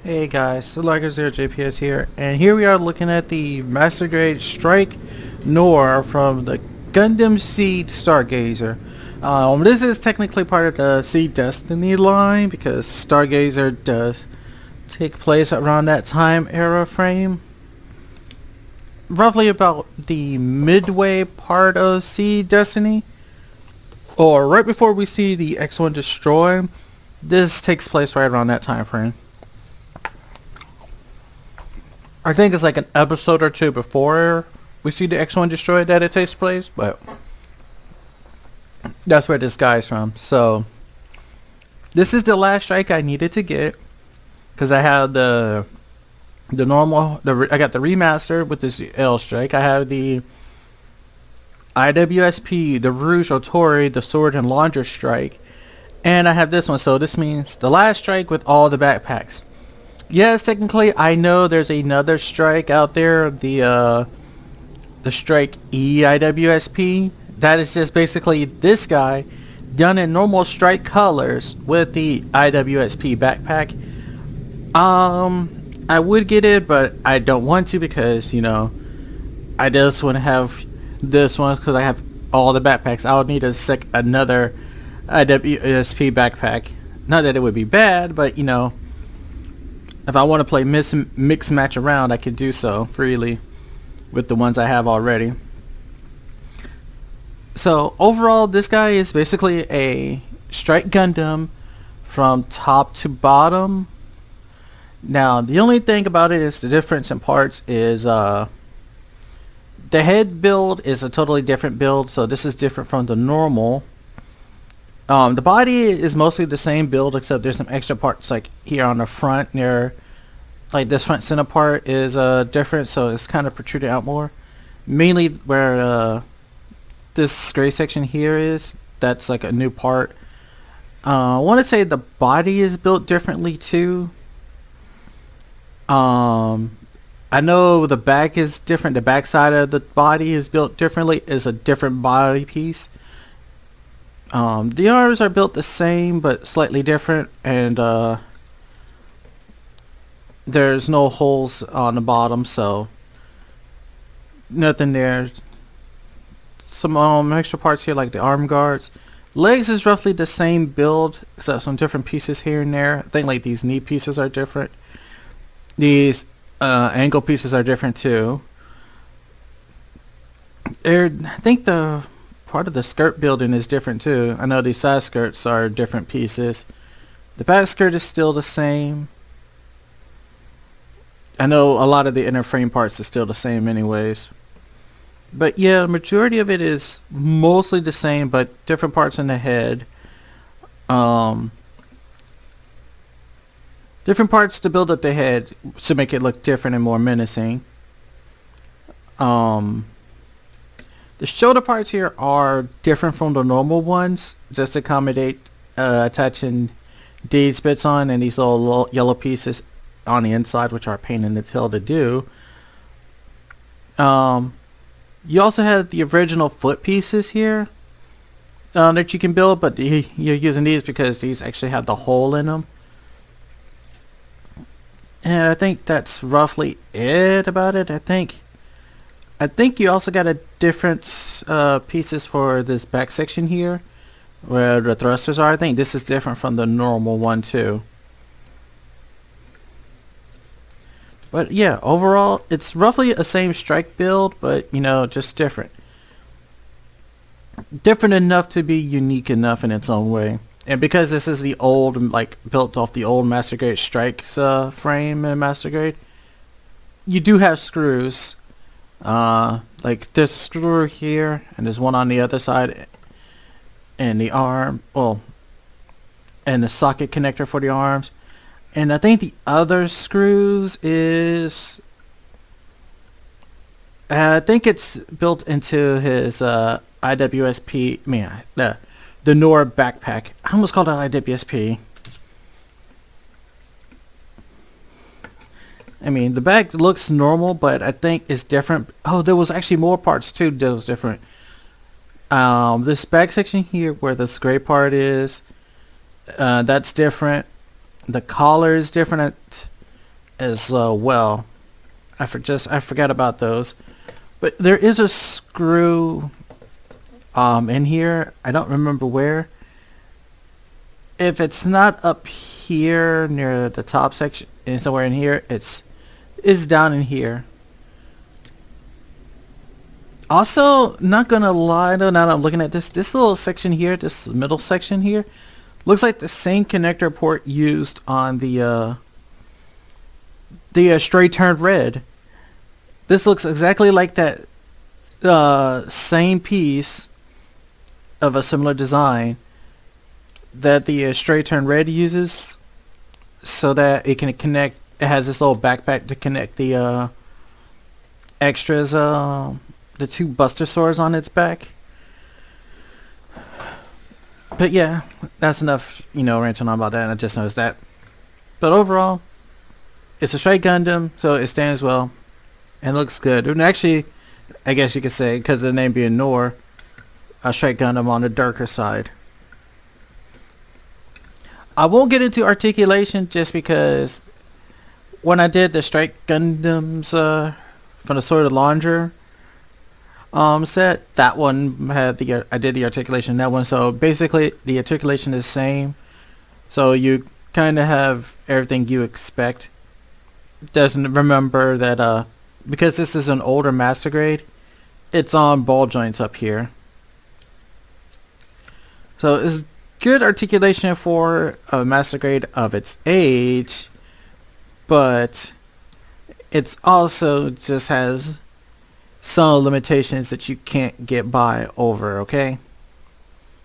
Hey guys, Larker0JPS here, and here we are looking at the Master Grade Strike Noir from the Gundam Seed Stargazer. This is technically part of the Seed Destiny line because Stargazer does take place around that time era frame. Roughly about the midway part of Seed Destiny, or right before we see the X1 destroy. This takes place right around that time frame. I think it's like an episode or two before we see the X1 destroyed that it takes place, but that's where this guy's from. So this is the last strike I needed to get because I had the normal. I got the remaster with this L strike. I have the IWSP, the Rouge Otori, the Sword and Launder strike, and I have this one. So this means the last strike with all the backpacks. Yes, technically, I know there's another strike out there, the Strike EIWSP. That is just basically this guy done in normal strike colors with the IWSP backpack. I would get it, but I don't want to because, you know, I just want to have this one because I have all the backpacks. I'll need another IWSP backpack. Not that it would be bad, but, you know, if I want to play mix match around, I can do so freely with the ones I have already. So overall, this guy is basically a Strike Gundam from top to bottom. Now, the only thing about it is the difference in parts is the head build is a totally different build, so this is different from the normal. The body is mostly the same build, except there's some extra parts like here on the front near, like this front center part is different, so it's kind of protruding out more. Mainly where this gray section here is, that's like a new part. I want to say the body is built differently too. I know the back is different. The back side of the body is built differently. It's a different body piece. The arms are built the same but slightly different, and there's no holes on the bottom, so nothing there. Some extra parts here like the arm guards. Legs is roughly the same build except some different pieces here and there. I think like these knee pieces are different. These ankle pieces are different too. I think the part of the skirt building is different too. I know these side skirts are different pieces. The back skirt is still the same. I know a lot of the inner frame parts are still the same anyways. But yeah, the majority of it is mostly the same, but different parts in the head. Different parts to build up the head to make it look different and more menacing. The shoulder parts here are different from the normal ones, just to accommodate attaching these bits on and these little yellow pieces on the inside, which are a pain in the tail to do. You also have the original foot pieces here that you can build, but you're using these because these actually have the hole in them. And I think that's roughly it about it. I think you also got a different pieces for this back section here where the thrusters are. I think this is different from the normal one too. But yeah, overall it's roughly a same strike build, but you know, just different. Different enough to be unique enough in its own way. And because this is the old, like built off the old Master Grade Strikes frame in Master Grade, you do have screws. Like there's a screw here and there's one on the other side, and the arm, well, and the socket connector for the arms. And I think the other screws is, I think it's built into his IWSP, the Noir backpack. I almost called it IWSP. I mean, the back looks normal, but I think it's different. Oh, there was actually more parts too that was different. This back section here where this gray part is, that's different. The collar is different. as well. I forgot about those. But there is a screw in here. I don't remember where. If it's not up here near the top section and somewhere in here, it's down in here. Also, not gonna lie though, now that I'm looking at this little section here, this middle section here, looks like the same connector port used on the straight turned red. This looks exactly like that same piece of a similar design that the straight turn red uses, so that it can connect. It has this little backpack to connect the extras, the two Buster Swords on its back. But yeah, that's enough, ranting on about that. And I just noticed that. But overall, it's a Strike Gundam, so it stands well and looks good. And actually, I guess you could say, because of the name being Noir, a Strike Gundam on the darker side. I won't get into articulation just because when I did the Strike Gundams from the Sword of Launder set, that one had I did the articulation in that one. So basically the articulation is the same. So you kind of have everything you expect. Doesn't remember that because this is an older master grade, it's on ball joints up here. So it's good articulation for a master grade of its age, but it's also just has some limitations that you can't get by over, okay?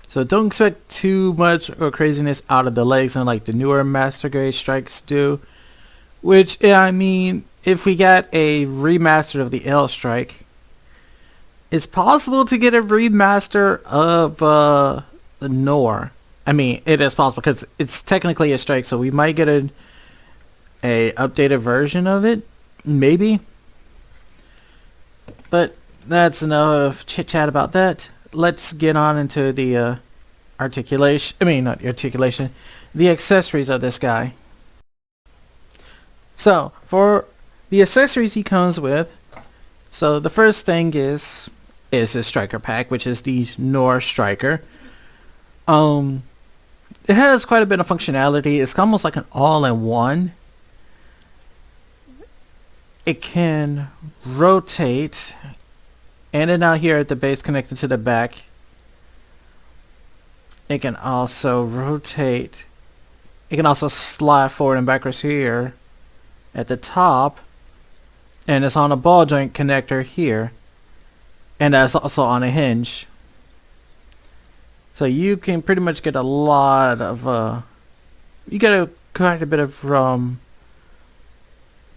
So don't expect too much or craziness out of the legs unlike the newer master grade strikes do. Which, I mean, if we got a remaster of the L strike, it's possible to get a remaster of the Noir. I mean, it is possible because it's technically a strike, so we might get a updated version of it, maybe. But that's enough chit chat about that. Let's get on into the articulation. I mean, not the articulation, the accessories of this guy. So for the accessories he comes with, so the first thing is his striker pack, which is the Noir striker. It has quite a bit of functionality. It's almost like an all-in-one. It can rotate in and out here at the base connected to the back. It can also rotate. It can also slide forward and backwards here at the top. And it's on a ball joint connector here. And that's also on a hinge. So you can pretty much get a lot of you get quite a bit of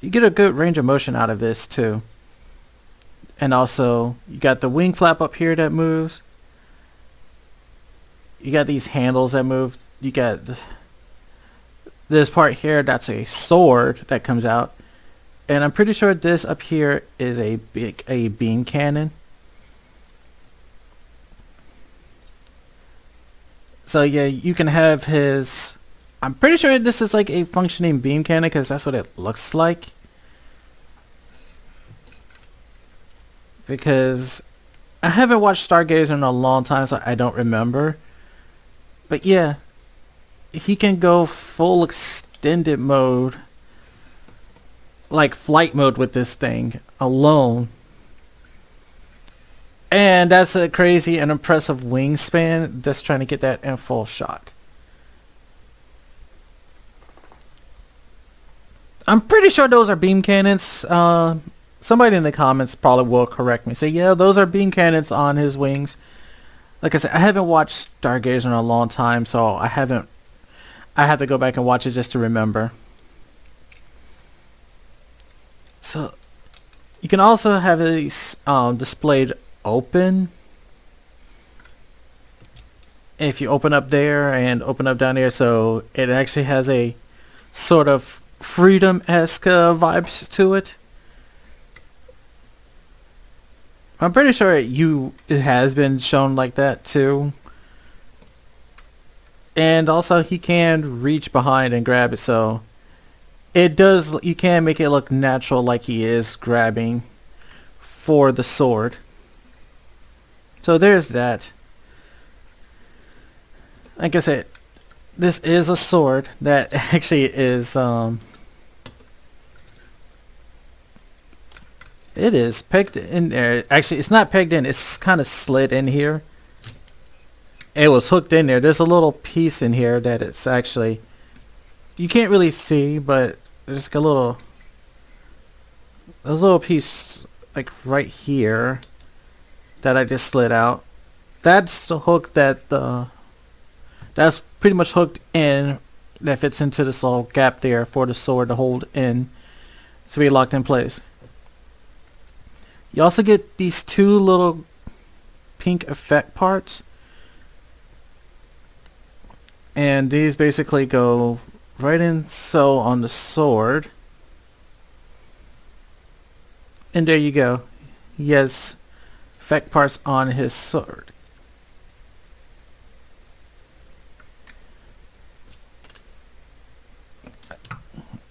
you get a good range of motion out of this too. And also you got the wing flap up here that moves. You got these handles that move. You got this part here that's a sword that comes out. And I'm pretty sure this up here is a beam cannon. So yeah, you can have his... I'm pretty sure this is like a functioning beam cannon because that's what it looks like. Because I haven't watched Stargazer in a long time, so I don't remember. But yeah, he can go full extended mode, like flight mode with this thing alone. And that's a crazy and impressive wingspan, just trying to get that in full shot. I'm pretty sure those are beam cannons. Somebody in the comments probably will correct me. Say, yeah, those are beam cannons on his wings. Like I said, I haven't watched Stargazer in a long time, so I have to go back and watch it just to remember. So you can also have these displayed open. If you open up there and open up down there, so it actually has a sort of freedom-esque vibes to it. I'm pretty sure it has been shown like that too. And also he can reach behind and grab it, so it does, you can make it look natural, like he is grabbing for the sword. So there's that. Like I said, this is a sword that actually is it is pegged in there. Actually, it's not pegged in, it's kind of slid in here. It was hooked in there. There's a little piece in here that it's actually, you can't really see, but there's like a little piece like right here that I just slid out. That's the hook that that's pretty much hooked in, that fits into this little gap there for the sword to hold in to be locked in place. You also get these two little pink effect parts, and these basically go right in so on the sword, and there you go. He has effect parts on his sword.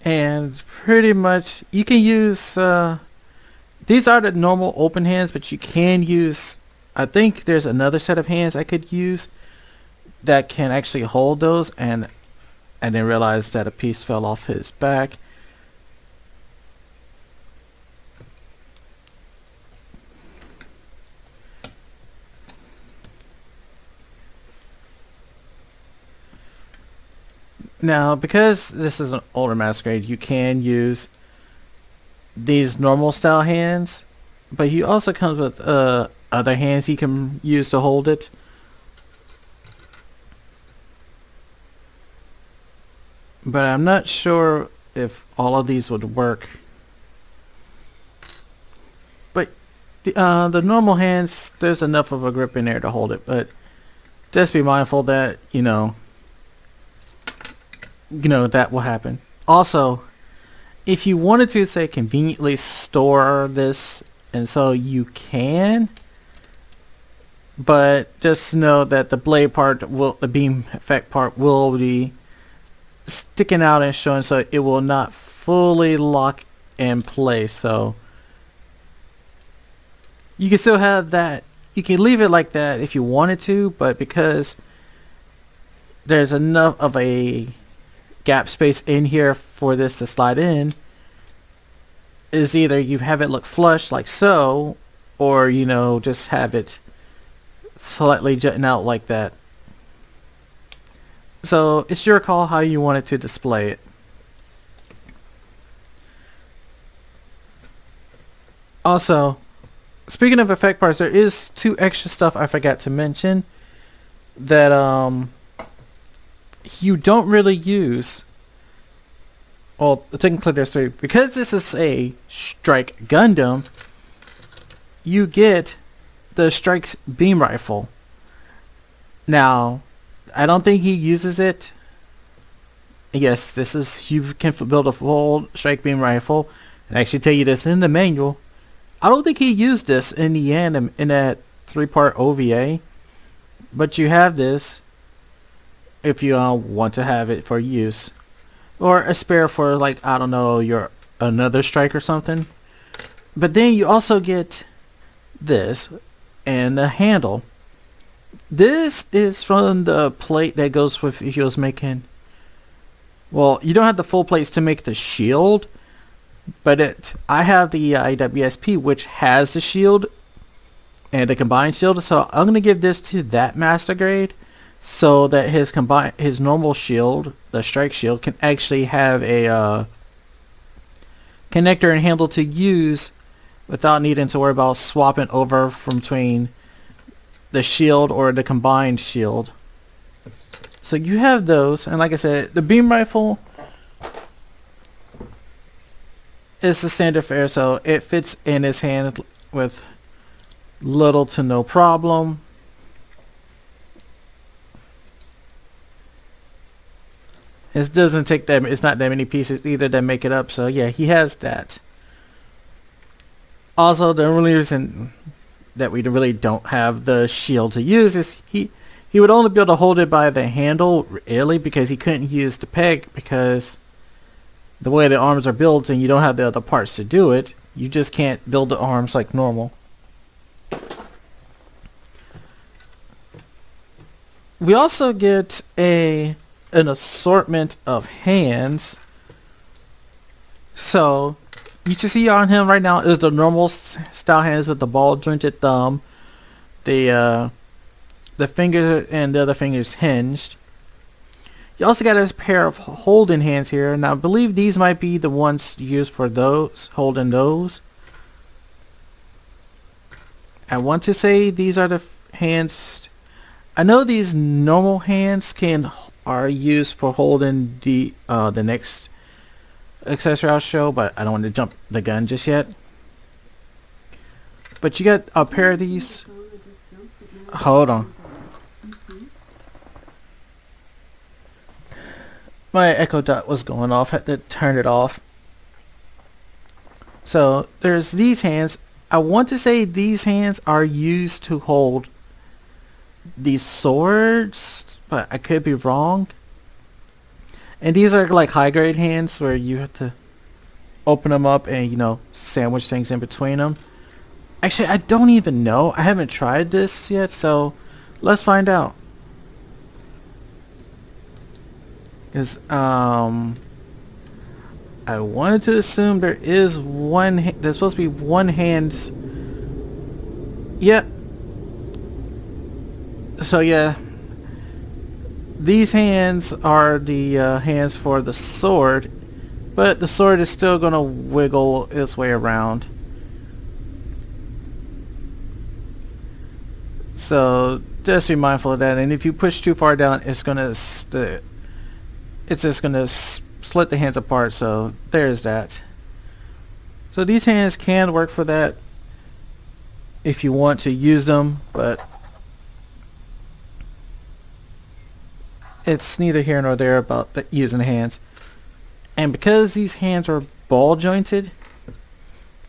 And pretty much you can use these are the normal open hands, but you can use, I think there's another set of hands I could use that can actually hold those, and then realize that a piece fell off his back. Now, because this is an older master grade, you can use these normal style hands, but you also comes with other hands you can use to hold it. But I'm not sure if all of these would work. But the normal hands, there's enough of a grip in there to hold it, but just be mindful that, you know that will happen. Also, if you wanted to, say, conveniently store this, and so you can, but just know that the blade part the beam effect part will be sticking out and showing, so it will not fully lock in place. So you can still have that. You can leave it like that if you wanted to, but because there's enough of a gap space in here for this to slide in, is either you have it look flush like so, or just have it slightly jutting out like that. So it's your call how you want it to display it. Also, speaking of effect parts, there is two extra stuff I forgot to mention that you don't really use. Well, technically there's three. Because this is a Strike Gundam, you get the Strike's beam rifle. Now, I don't think he uses it. Yes, this is, you can build a full Strike beam rifle, and actually tell you this in the manual. I don't think he used this in the end in that 3-part OVA, but you have this if you want to have it for use, or a spare for, like, I don't know, your another strike or something. But then you also get this and the handle. This is from the plate that goes with, if you was making, well, you don't have the full plates to make the shield, but I have the IWSP, which has the shield and the combined shield, so I'm going to give this to that master grade, so that his normal shield, the Strike shield, can actually have a connector and handle to use without needing to worry about swapping over from between the shield or the combined shield. So you have those, and like I said, the beam rifle is the standard fare, so it fits in his hand with little to no problem. It doesn't take that, it's not that many pieces either that make it up, so yeah, he has that. Also, the only reason that we really don't have the shield to use is he would only be able to hold it by the handle, really, because he couldn't use the peg, because the way the arms are built and you don't have the other parts to do it, you just can't build the arms like normal. We also get an assortment of hands. So you can see on him right now is the normal style hands with the ball jointed thumb, the finger and the other fingers hinged. You also got a pair of holding hands here. Now I believe these might be the ones used for those, holding those. I want to say these are the hands. I know these normal hands are used for holding the next accessory I'll show, but I don't want to jump the gun just yet. But you got a pair of these. Hold on. My echo dot was going off. Had to turn it off. So there's these hands. I want to say these hands are used to hold these swords, but I could be wrong. And these are like high grade hands where you have to open them up and, you know, sandwich things in between them. Actually, I don't even know. I haven't tried this yet, so let's find out. Because I wanted to assume there is one. There's supposed to be one hand. Yep. So yeah, these hands are the hands for the sword, but the sword is still gonna wiggle its way around. So just be mindful of that. And if you push too far down, it's just gonna split the hands apart. So there's that. So these hands can work for that if you want to use them, but it's neither here nor there about using the hands. And because these hands are ball jointed,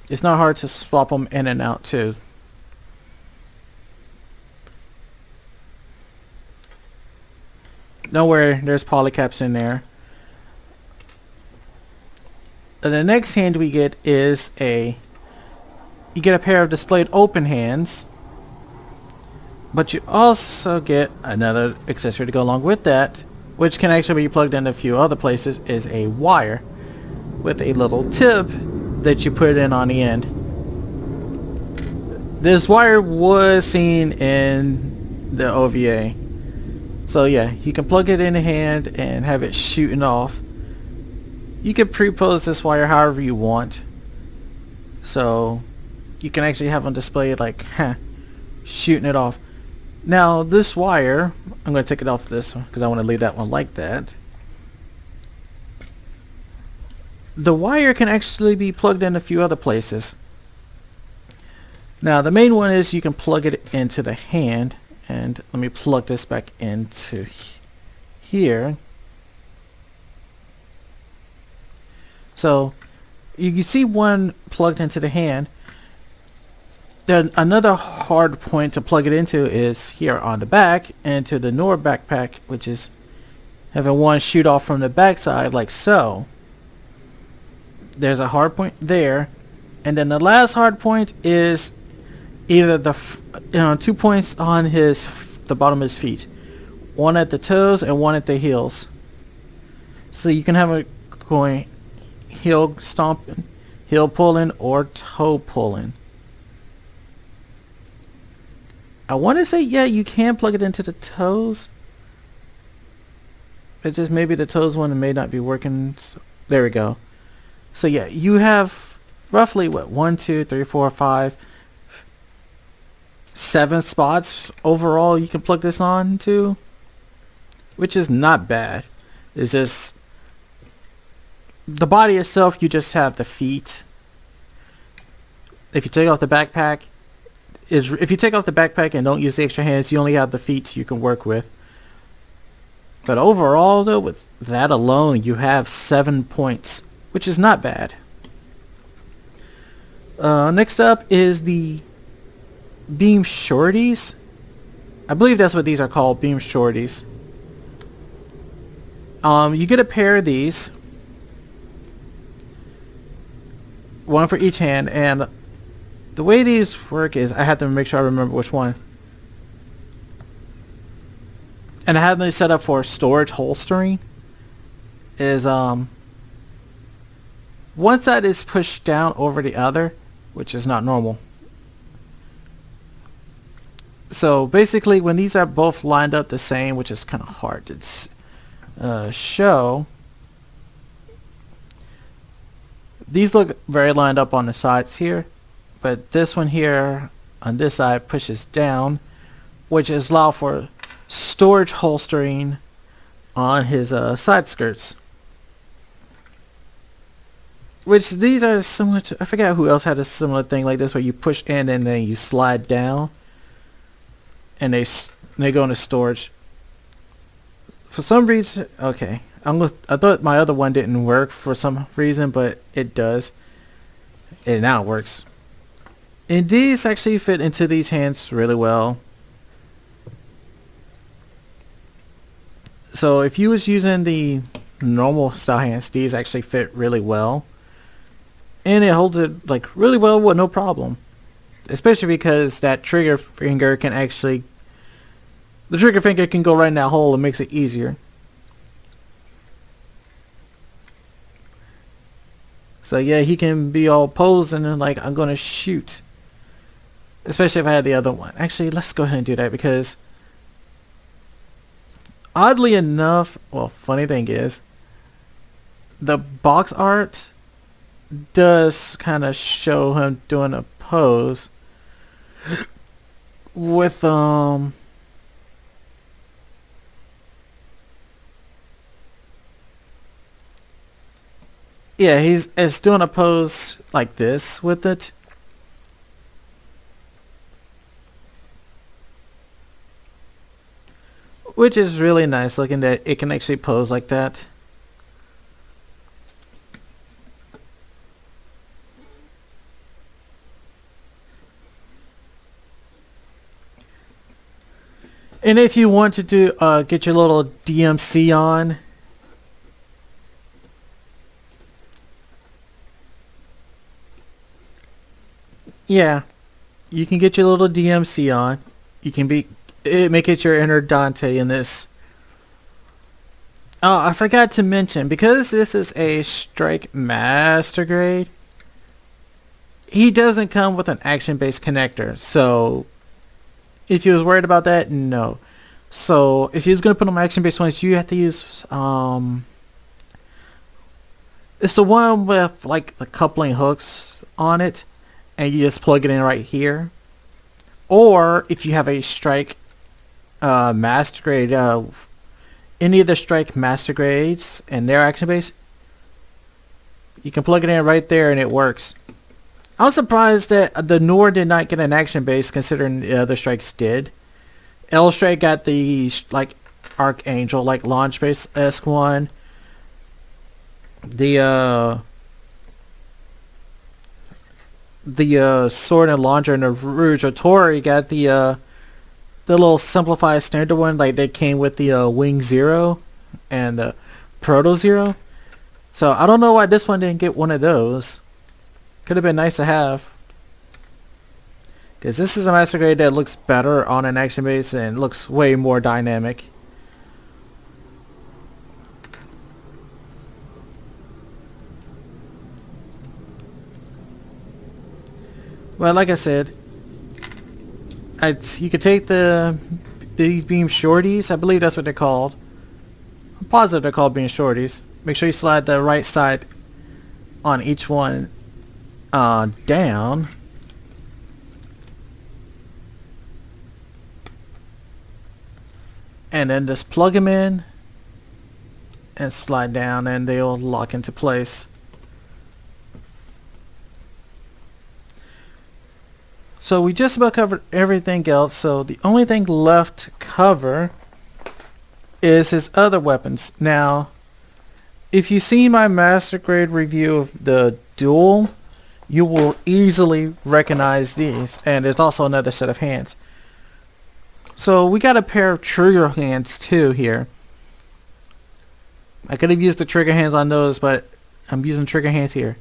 it's not hard to swap them in and out too. Don't worry, there's polycaps in there. And the next hand we get is you get a pair of displayed open hands. But you also get another accessory to go along with that, which can actually be plugged in a few other places, is a wire with a little tip that you put in on the end. This wire was seen in the OVA. So yeah, you can plug it in the hand and have it shooting off. You can pre-pose this wire however you want. So you can actually have on display like shooting it off. Now this wire, I'm going to take it off this one because I want to leave that one like that. The wire can actually be plugged in a few other places. Now the main one is you can plug it into the hand, and let me plug this back into here. So you can see one plugged into the hand. Then another hard point to plug it into is here on the back into the Noir backpack, which is having one shoot off from the back side like so. There's a hard point there, and then the last hard point is either the 2 points on the bottom of his feet, one at the toes and one at the heels. So you can have it going heel stomping, heel pulling, or toe pulling. I want to say, yeah, you can plug it into the toes. It's just maybe the toes one may not be working. So, there we go. So yeah, you have roughly what, 1, 2, 3, 4, 5, 7 spots overall you can plug this on to, which is not bad. It's just the body itself, you just have the feet. If you take off the backpack, if you take off the backpack and don't use the extra hands, you only have the feet you can work with. But overall though, with that alone, you have 7 points, which is not bad. Next up is the beam shorties. I believe that's what these are called, beam shorties. You get a pair of these. one for each hand, and the way these work is I have to make sure I remember which one. And I have them set up for storage holstering. Is one side is pushed down over the other, which is not normal. So basically, when these are both lined up the same, which is kind of hard to show, these look very lined up on the sides here, but this one here on this side pushes down, which is allow for storage holstering on his side skirts. Which these are similar to, I forget who else had a similar thing like this where you push in and then you slide down and they go into storage. For some reason, okay, I thought my other one didn't work for some reason, but it does. And now it works. And these actually fit into these hands really well. So if you was using the normal style hands, these actually fit really well. And it holds it like really well with no problem. Especially because that trigger finger can actually, the trigger finger can go right in that hole and makes it easier. So yeah, he can be all posing and like, I'm gonna shoot. Especially if I had the other one. Actually, let's go ahead and do that because oddly enough, well, funny thing is, the box art does kind of show him doing a pose with yeah, it's doing a pose like this with it. Which is really nice looking that it can actually pose like that. And if you want to do get your little DMC on, yeah, you can get your little DMC on. You can make it your inner Dante in this. Oh, I forgot to mention, because this is a Strike Master Grade, he doesn't come with an action-based connector. So if you was worried about that, no. So if you're going to put on action-based ones, you have to use it's the one with like the coupling hooks on it, and you just plug it in right here. Or if you have a Strike Master Grade, any of the Strike Master Grades and their action-based, you can plug it in right there and it works. I was surprised that the Noir did not get an action base, considering the other Strikes did. L Strike got the like Archangel, like launch base-esque one. The Sword and Launcher and the Rouge Tori got the little simplified standard one, like they came with the Wing Zero and Proto Zero. So I don't know why this one didn't get one of those. Could have been nice to have. Because this is a Master Grade that looks better on an action base and looks way more dynamic. Well, like I said, you could take these beam shorties. I believe that's what they're called. I'm positive they're called beam shorties. Make sure you slide the right side on each one down. And then just plug them in and slide down and they'll lock into place. So we just about covered everything else, so the only thing left to cover is his other weapons. Now, if you see my Master Grade review of the Duel, you will easily recognize these, and there's also another set of hands. So we got a pair of trigger hands too here. I could have used the trigger hands on those, but I'm using trigger hands here.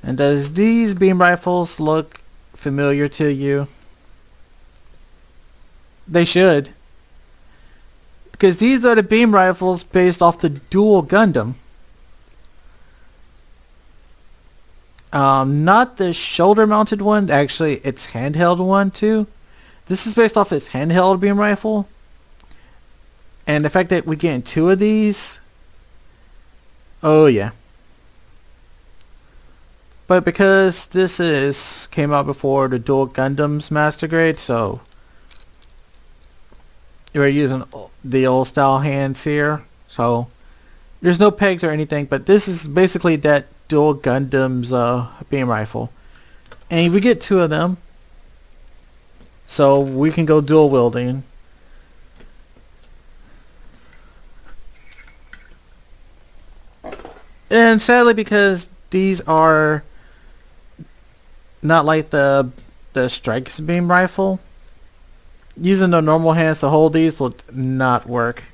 And does these beam rifles look familiar to you? They should. Because these are the beam rifles based off the dual Gundam. Not the shoulder mounted one, actually it's handheld one too. This is based off its handheld beam rifle. And the fact that we're getting two of these. Oh yeah. But because this came out before the dual Gundam's Master Grade, so we're using the old style hands here. So there's no pegs or anything, but this is basically that dual Gundam's beam rifle. And we get two of them, so we can go dual wielding. And sadly, because these are not like the Strike's beam rifle, using the normal hands to hold these will not work.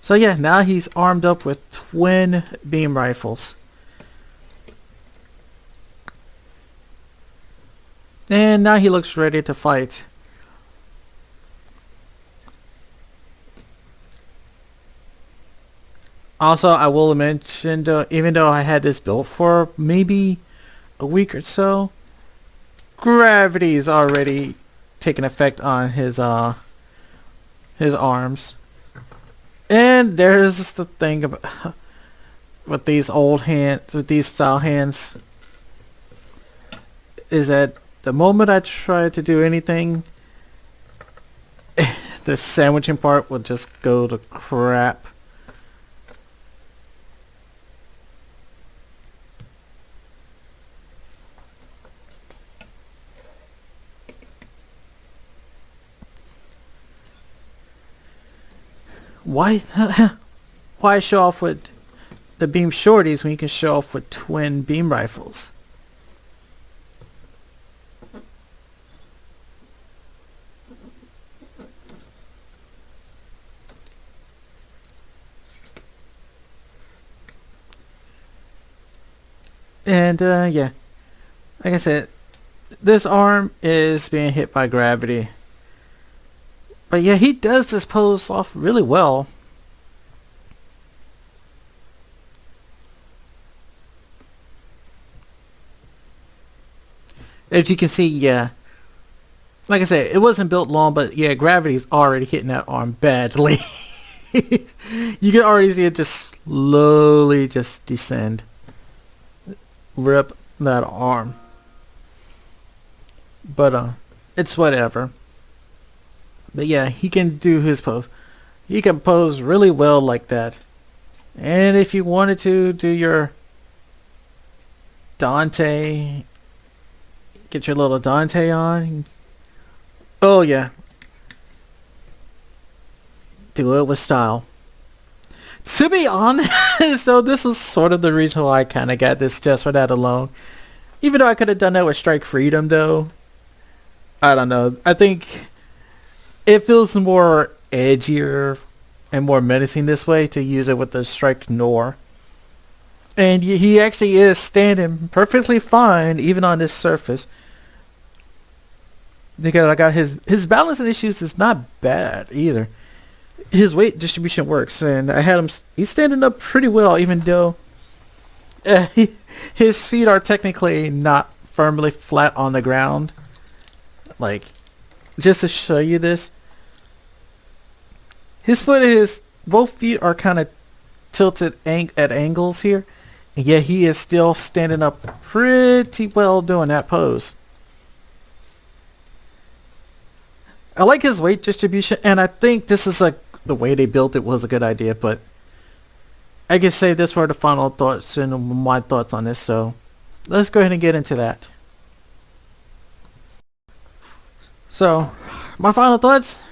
So yeah, now he's armed up with twin beam rifles. And now he looks ready to fight. Also, I will mention, even though I had this built for maybe a week or so, gravity's already taken effect on his arms. And there's the thing about with these old hands, with these style hands, is that the moment I try to do anything, the sandwiching part will just go to crap. Why show off with the beam shorties when you can show off with twin beam rifles? And yeah, like I said, this arm is being hit by gravity. But yeah, he does this pose off really well. As you can see, yeah. Like I said, it wasn't built long, but yeah, gravity's already hitting that arm badly. You can already see it just slowly just descend. Rip that arm. But it's whatever. But yeah, he can do his pose. He can pose really well like that. And if you wanted to do your Dante, get your little Dante on. Oh yeah. Do it with style. To be honest, though, this is sort of the reason why I kind of got this just for that alone. Even though I could have done that with Strike Freedom, though. I don't know. I think it feels more edgier and more menacing this way to use it with the Strike Noir. And he actually is standing perfectly fine even on this surface. Because I got his balancing issues is not bad either. His weight distribution works, and I had him. He's standing up pretty well, even though his feet are technically not firmly flat on the ground. Like, just to show you this, both feet are kind of tilted at angles here, and yet he is still standing up pretty well doing that pose. I like his weight distribution, and I think this is like the way they built it was a good idea, but I can save this for the final thoughts and my thoughts on this, so let's go ahead and get into that. So, my final thoughts.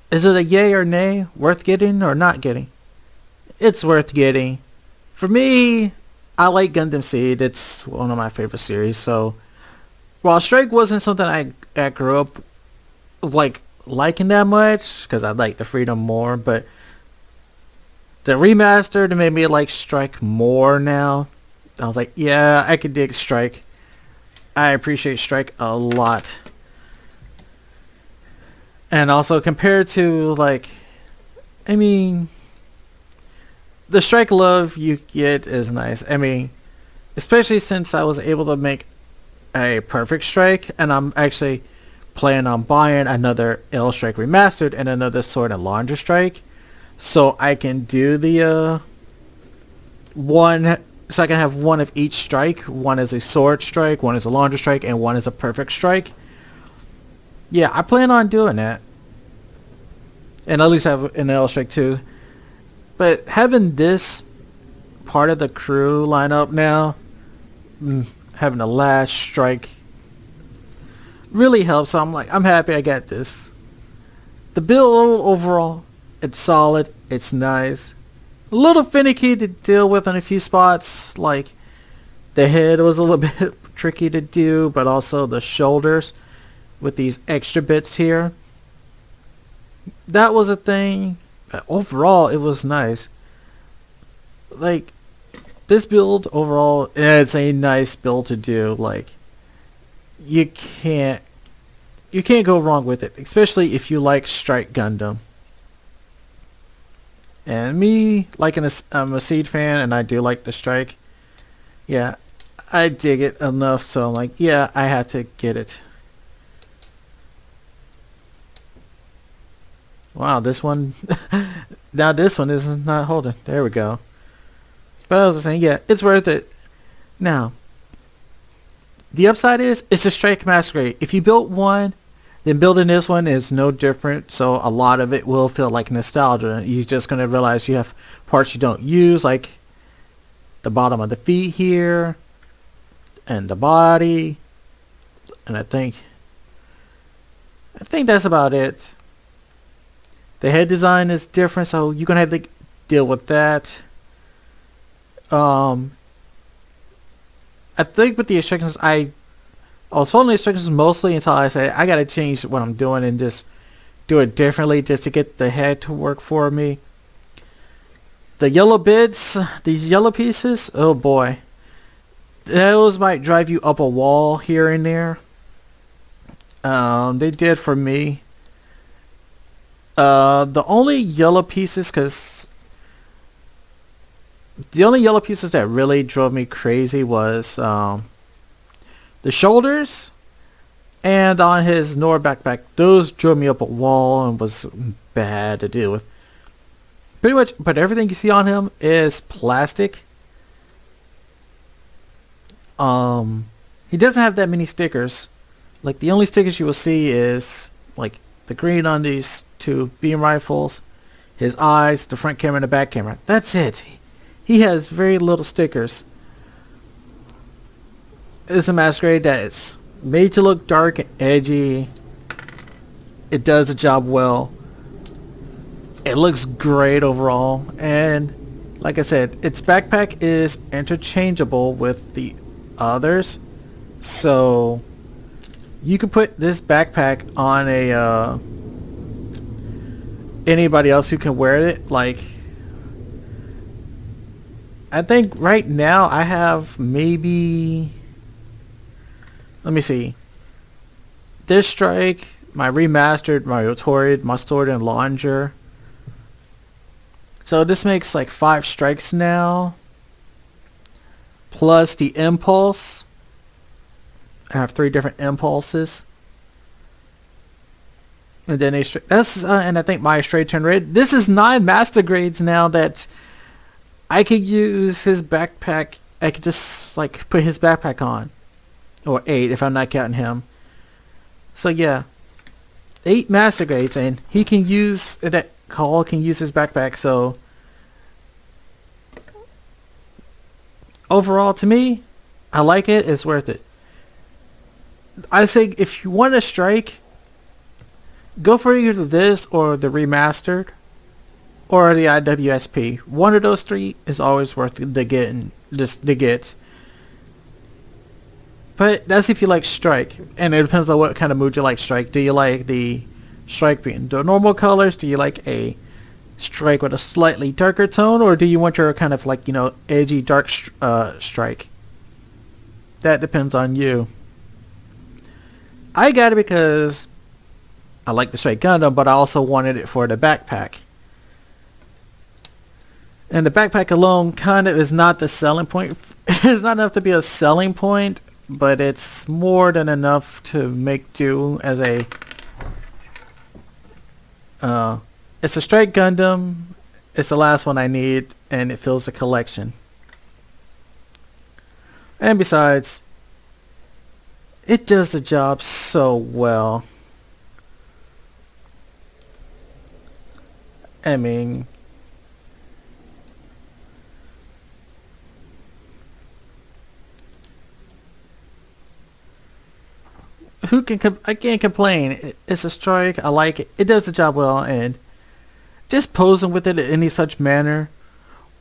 Is it a yay or nay? Worth getting or not getting? It's worth getting. For me, I like Gundam Seed. It's one of my favorite series, so while Strike wasn't something I grew up liking that much, because I like the freedom more, but The remastered made me like Strike more now. I was like, yeah, I could dig Strike. I appreciate Strike a lot. And also compared to like, I mean, the Strike love you get is nice. I mean, especially since I was able to make a perfect Strike, and I'm actually planning on buying another L Strike remastered and another Sword and Launcher Strike, so I can do the one. So I can have one of each strike. One is a sword strike, one is a launcher strike, and one is a perfect strike. Yeah, I plan on doing that. And at least have an L strike too. But having this part of the crew line up now, having the last strike really helps. So I'm like, I'm happy I got this. The build overall, it's solid, it's nice. A little finicky to deal with in a few spots, like the head was a little bit tricky to do, but also the shoulders with these extra bits here. That was a thing. But overall, it was nice. Like, this build overall, it's a nice build to do. Like, you can't go wrong with it, especially if you like Strike Gundam. And me, I'm a Seed fan, and I do like the Strike. Yeah, I dig it enough, so I'm like, yeah, I have to get it. Wow, this one, now this one is not holding. There we go. But I was saying, yeah, it's worth it. Now, the upside is, it's a Strike Masquerade. If you built one, then building this one is no different, so a lot of it will feel like nostalgia. You're just going to realize you have parts you don't use, like the bottom of the feet here, and the body, and I think that's about it. The head design is different, so you're going to have to deal with that. I think with the instructions, I was following the instructions mostly until I said I gotta change what I'm doing and just do it differently just to get the head to work for me. The yellow bits, these yellow pieces, oh boy, those might drive you up a wall here and there. They did for me. The only yellow pieces that really drove me crazy was the shoulders and on his Noir backpack. Those drove me up a wall and was bad to deal with. Pretty much, but everything you see on him is plastic. He doesn't have that many stickers. Like, the only stickers you will see is like the green on these two beam rifles, his eyes, the front camera and the back camera. That's it. He has very little stickers. It's a Masquerade that is made to look dark and edgy. It does the job well. It looks great overall, and like I said, its backpack is interchangeable with the others, so you can put this backpack on a anybody else who can wear it. Like, I think right now I have maybe, let me see, this Strike, my remastered, my Torrid, my Sword and Launcher. So this makes like 5 strikes now, plus the impulse. I have 3 different impulses, and then and I think my straight turn red. This is 9 master grades now that I could use his backpack. I could just like put his backpack on, or 8 if I'm not counting him. So yeah, 8 master grades, and he can use that. Call can use his backpack. So overall, to me, I like it. It's worth it. I say if you want a Strike, go for either this or the remastered or the IWSP. One of those 3 is always worth the get. But that's if you like Strike, and it depends on what kind of mood you like Strike. Do you like the Strike being the normal colors? Do you like a strike with a slightly darker tone, or do you want your kind of like, you know, edgy dark strike? That depends on you. I got it because I like the Strike Gundam, but I also wanted it for the backpack. And the backpack alone kind of is not the selling point. It's not enough to be a selling point, but it's more than enough to make do as a... it's a Strike Gundam. It's the last one I need, and it fills the collection. And besides, it does the job so well. I mean, I can't complain. It's a strike. I like it. It does the job well, and just posing with it in any such manner,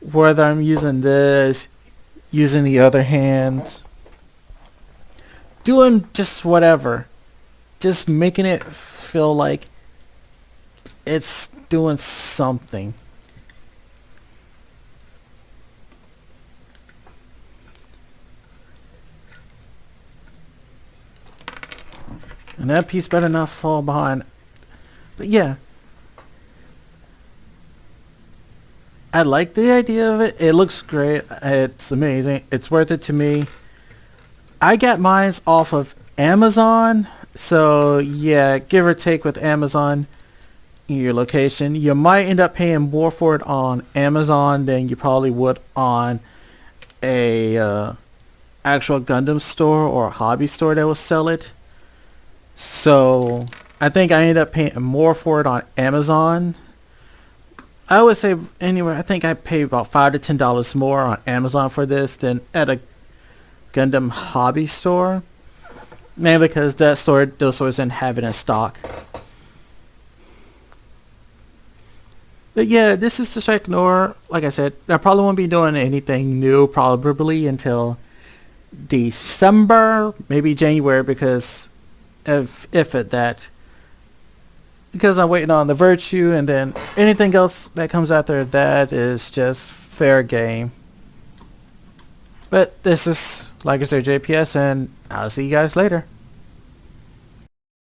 whether I'm using this, using the other hand, doing just whatever, just making it feel like it's doing something. And that piece better not fall behind. But yeah, I like the idea of it. It looks great. It's amazing. It's worth it to me. I got mine off of Amazon. So yeah, give or take with Amazon, your location, you might end up paying more for it on Amazon than you probably would on a actual Gundam store or a hobby store that will sell it. So I think I ended up paying more for it on Amazon. I would say anywhere, I think I paid about $5 to $10 more on Amazon for this than at a Gundam hobby store, mainly because those stores didn't have it in stock. But yeah, this is the Strike Noir. Like I said, I probably won't be doing anything new probably until December, maybe January, because if at that, because I'm waiting on the Virtue, and then anything else that comes after that is just fair game. But this is, like I said, JPS, and I'll see you guys later.